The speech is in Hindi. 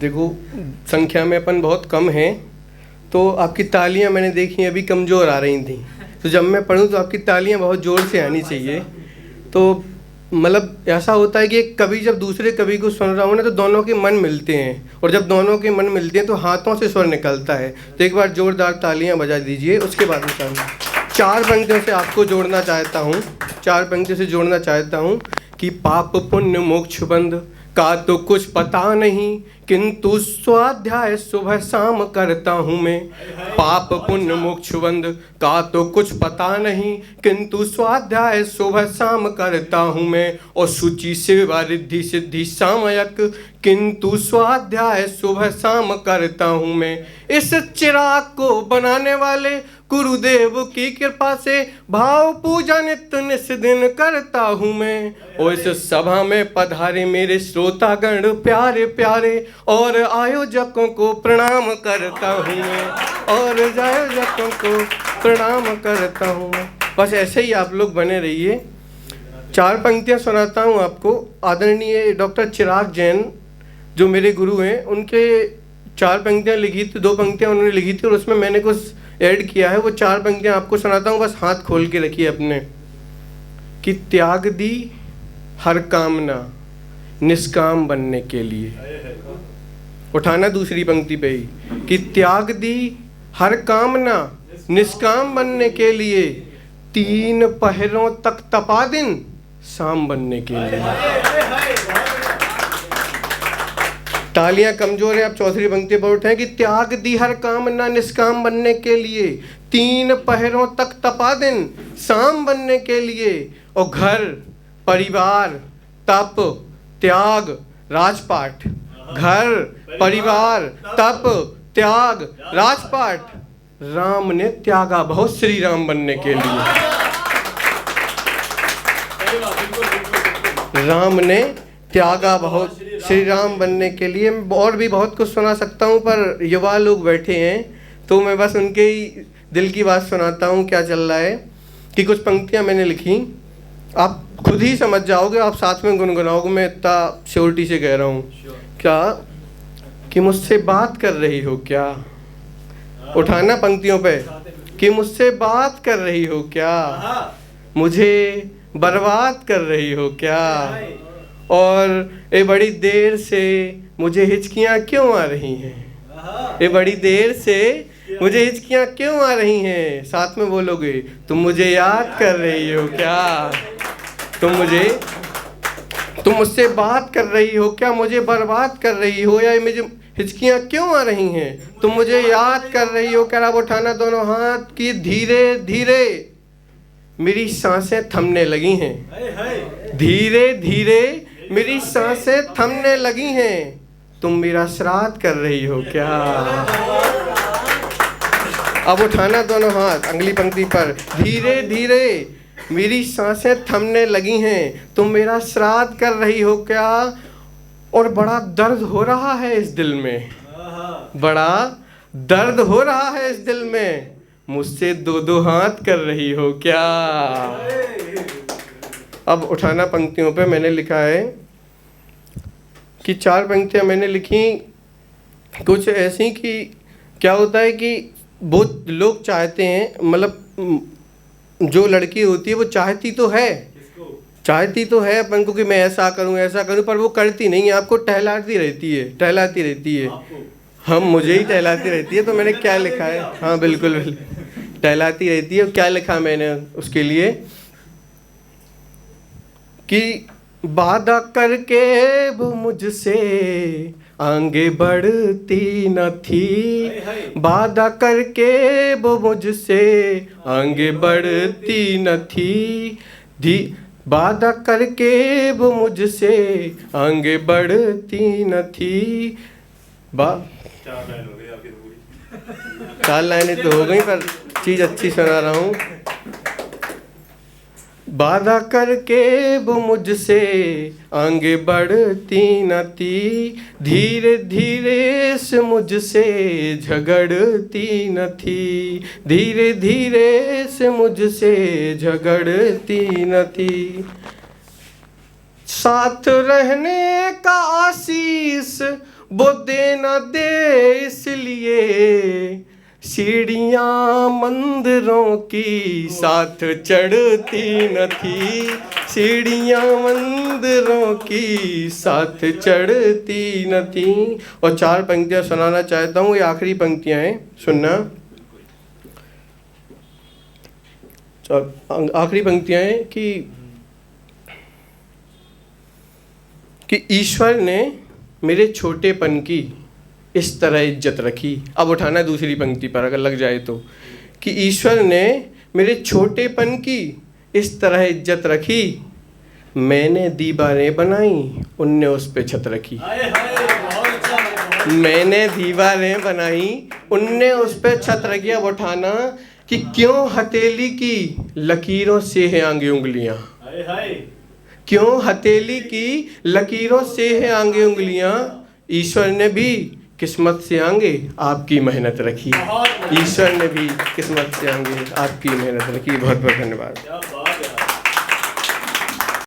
देखो, संख्या में अपन बहुत कम हैं, तो आपकी तालियां मैंने देखी अभी कमज़ोर आ रही थी। तो जब मैं पढ़ूं तो आपकी तालियां बहुत ज़ोर से आनी चाहिए। तो मतलब ऐसा होता है कि एक कवि जब दूसरे कवि को सुन रहा हो ना, तो दोनों के मन मिलते हैं, और जब दोनों के मन मिलते हैं तो हाथों से स्वर निकलता है। तो एक बार ज़ोरदार तालियां बजा दीजिए, उसके बाद में चार पंक्तियों से आपको जोड़ना चाहता हूँ। चार पंक्तियों से जोड़ना चाहता हूँ कि पाप पुण्य मोक्ष बंध का तो कुछ पता नहीं, किंतु स्वाध्याय सुबह शाम करता हूँ मैं। पाप पुण्य मोक्ष बंध का तो कुछ पता नहीं, किंतु स्वाध्याय सुबह शाम करता हूँ मैं। और शुचि सेवा रिद्धि सिद्धि सामयक, किंतु स्वाध्याय सुबह शाम करता हूँ मैं। इस चिराग को बनाने वाले गुरुदेव की कृपा से भाव पूजा नित्य निस्दिन करता हूँ मैं। और इस सभा में पधारे मेरे श्रोतागण प्यारे प्यारे, और आयोजकों को प्रणाम करता हूँ मैं, और आयोजकों को प्रणाम करता हूँ मैं। बस ऐसे ही आप लोग बने रहिए। चार पंक्तियाँ सुनाता हूँ आपको। आदरणीय डॉक्टर चिराग जैन जो मेरे गुरु हैं, उनके चार पंक्तियाँ लिखी थी, दो पंक्तियाँ उन्होंने लिखी थी और उसमें मैंने कुछ ऐड किया है। वो चार पंक्तियाँ आपको सुनाता हूँ, बस हाथ खोल के रखिए अपने। कि त्याग दी हर कामना निष्काम बनने के लिए। उठाना दूसरी पंक्ति पे ही, कि त्याग दी हर कामना निष्काम बनने के लिए, तीन पहरों तक तपा दिन शाम बनने के लिए। तालियां कमजोर है, आप चौथी पंक्ति पर उठें कि त्याग दी हर कामना निष्काम बनने के लिए, तीन पहरों तक तपा दिन शाम बनने के लिए। और घर परिवार तप त्याग राजपाट, घर परिवार तप त्याग राजपाट, राम ने त्यागा बहुत श्री राम बनने के लिए। राम ने त्यागा बहुत श्री राम बनने के लिए। मैं और भी बहुत कुछ सुना सकता हूँ, पर युवा लोग बैठे हैं तो मैं बस उनके ही दिल की बात सुनाता हूँ। क्या चल रहा है कि कुछ पंक्तियाँ मैंने लिखी, आप खुद ही समझ जाओगे, आप साथ में गुनगुनाओगे। मैं इतना श्योरिटी से कह रहा हूँ। क्या कि मुझसे बात कर रही हो क्या, उठाना पंक्तियों पे, कि मुझसे बात कर रही हो क्या, मुझे बर्बाद कर रही हो क्या, और ये बड़ी देर से मुझे हिचकियाँ क्यों आ रही हैं, ये बड़ी देर से मुझे हिचकियाँ क्यों आ रही हैं। साथ में बोलोगे, तुम मुझे याद कर रही हो क्या, तुम मुझसे बात कर रही हो क्या, मुझे बर्बाद कर रही हो, या मुझे हिचकियाँ क्यों आ रही हैं, तुम मुझे याद कर रही हो क्या। अब उठाना दोनों हाथ की, धीरे धीरे मेरी सांसें थमने लगी हैं, धीरे धीरे मेरी सांसें थमने लगी हैं, तुम मेरा श्राद्ध कर रही हो क्या। अब उठाना दोनों हाथ अगली पंक्ति पर, धीरे धीरे मेरी सांसें थमने लगी हैं, तुम मेरा श्राद्ध कर रही हो क्या। और बड़ा दर्द हो रहा है इस दिल में, बड़ा दर्द हो रहा है इस दिल में, मुझसे दो दो हाथ कर रही हो क्या। अब उठाना पंक्तियों पे मैंने लिखा है कि चार पंक्तियाँ मैंने लिखी कुछ ऐसी कि क्या होता है कि बहुत लोग चाहते हैं, मतलब जो लड़की होती है वो चाहती तो है अपन को कि मैं ऐसा करूं, पर वो करती नहीं है, आपको टहलाती रहती है। हम मुझे ही टहलाती रहती है। तो मैंने क्या लिखा है, हाँ बिल्कुल टहलाती रहती है। क्या लिखा मैंने उसके लिए कि वादा करके वो मुझसे आगे बढ़ती न थी, वादा करके वो मुझसे आगे बढ़ती न थी, वादा करके वो मुझसे आगे बढ़ती न थी। चार लाइनें तो हो गई, पर चीज़ अच्छी सुना रहा हूँ। वादा करके वो मुझसे आगे बढ़ती न थी, धीरे धीरे से मुझसे झगड़ती न थी, धीरे धीरे से मुझसे झगड़ती न थी। साथ रहने का आशीष वो दे ना दे इसलिए सीढ़ियाँ मंदिरों की साथ चढ़ती न थी, सीढ़ियाँ मंदिरों की साथ चढ़ती न थी। और 4 पंक्तियाँ सुनाना चाहता हूँ, ये आखिरी पंक्तियाँ हैं, सुनना। आखिरी पंक्तियाँ हैं कि ईश्वर ने मेरे छोटेपन की इस तरह इज्जत रखी। अब उठाना है दूसरी पंक्ति पर अगर लग जाए तो, कि ईश्वर ने मेरे छोटेपन की इस तरह इज्जत रखी, मैंने दीवारें बनाई उनने उस पे छत रखी। मैंने दीवारें बनाई उनने उस पे छत रखी। अब उठाना कि क्यों हथेली की लकीरों से है आगे उंगलियां, क्यों हथेली की लकीरों से है आगे उंगलियां, ईश्वर ने भी किस्मत से आगे आपकी मेहनत रखी, ईश्वर ने भी किस्मत से आगे आपकी मेहनत रखी। बहुत बहुत धन्यवाद।